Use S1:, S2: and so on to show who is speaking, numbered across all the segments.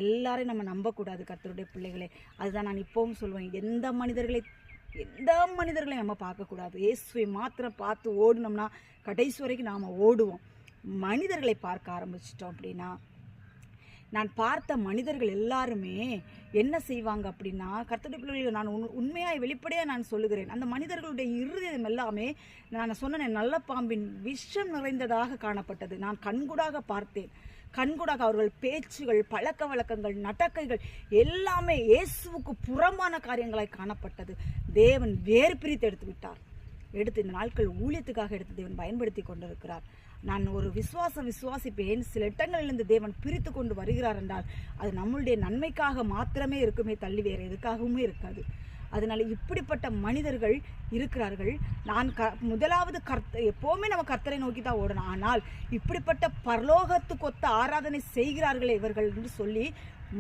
S1: எல்லாரையும் நம்ம நம்பக்கூடாது கர்த்தருடைய பிள்ளைகளே. அதுதான் நான் இப்பவும் சொல்லுவேன், எந்த மனிதர்களையும் நம்ம பார்க்கக்கூடாது. இயேசுவை மாத்திரம் பார்த்து ஓடினோம்னா கடைசி வரைக்கும் நாம் ஓடுவோம். மனிதர்களை பார்க்க ஆரம்பிச்சிட்டோம் அப்படின்னா, நான் பார்த்த மனிதர்கள் எல்லாருமே என்ன செய்வாங்க அப்படின்னா, கர்த்தருடைய பிள்ளைகளுக்கு நான் உண்மையாக வெளிப்படையாக நான் சொல்லுகிறேன், அந்த மனிதர்களுடைய இருதயம் எல்லாமே நான் சொன்னேன், நல்ல பாம்பின் விஷம் நிறைந்ததாக காணப்பட்டது. நான் கண்கூடாக பார்த்தேன். கண்கூடாக அவர்கள் பேச்சுகள், பழக்க வழக்கங்கள், நடக்கைகள் எல்லாமே இயேசுவுக்கு புறம்பான காரியங்களாய் காணப்பட்டது. தேவன் வேறு பிரித்து எடுத்து விட்டார். எடுத்து இந்த நாட்கள் ஊழியத்துக்காக எடுத்து தேவன் பயன்படுத்தி கொண்டிருக்கிறார். நான் ஒரு விசுவாசிப்பேன். சில இடங்களிலிருந்து தேவன் பிரித்து கொண்டு வருகிறார் என்றால் அது நம்மளுடைய நன்மைக்காக மாத்திரமே இருக்குமே, தள்ளி வேறு எதுக்காகவுமே இருக்காது. அதனால இப்படிப்பட்ட மனிதர்கள் இருக்கிறார்கள். நான் முதலாவது எப்போவுமே நம்ம கர்த்தரை நோக்கி தான் ஓடணும். ஆனால் இப்படிப்பட்ட பரலோகத்துக்கு ஒத்த ஆராதனை செய்கிறார்களே இவர்கள் என்று சொல்லி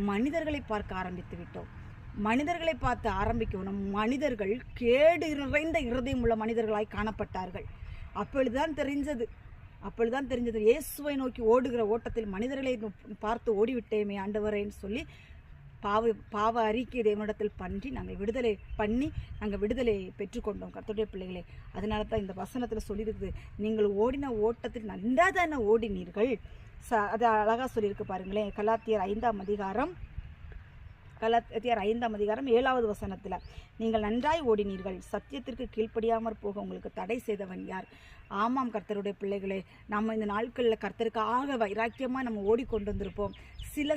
S1: மனிதர்களை பார்க்க ஆரம்பித்து விட்டோம். மனிதர்களை பார்த்து ஆரம்பிக்கணும். மனிதர்கள் கேடு நிறைந்த இருதயம் உள்ள மனிதர்களாய் காணப்பட்டார்கள். அப்பொழுதுதான் தெரிஞ்சது இயேசுவை நோக்கி ஓடுகிற ஓட்டத்தில் மனிதர்களை பார்த்து ஓடிவிட்டேமே ஆண்டவரேன்னு சொல்லி பாவ அறிக்கை தேவனிடத்தில் நாங்கள் விடுதலை பெற்றுக்கொண்டோம் கர்த்தருடைய பிள்ளைகளே. அதனால தான் இந்த வசனத்தில் சொல்லியிருக்குது, நீங்கள் ஓடின ஓட்டத்தில் நன்றாக தானே ஓடினீர்கள். அது அழகாக சொல்லியிருக்கு பாருங்களேன். கலாத்தியர் 5ஆம் அதிகாரம் 7வது வசனத்தில், நீங்கள் நன்றாய் ஓடினீர்கள், சத்தியத்திற்கு கீழ்ப்படியாமற் போக உங்களுக்கு தடை செய்தவன் யார்? ஆமாம் கர்த்தருடைய பிள்ளைகளே, நம்ம இந்த நாட்களில் கர்த்தருக்காக வைராக்கியமாக நம்ம ஓடிக்கொண்டு வந்திருப்போம். சில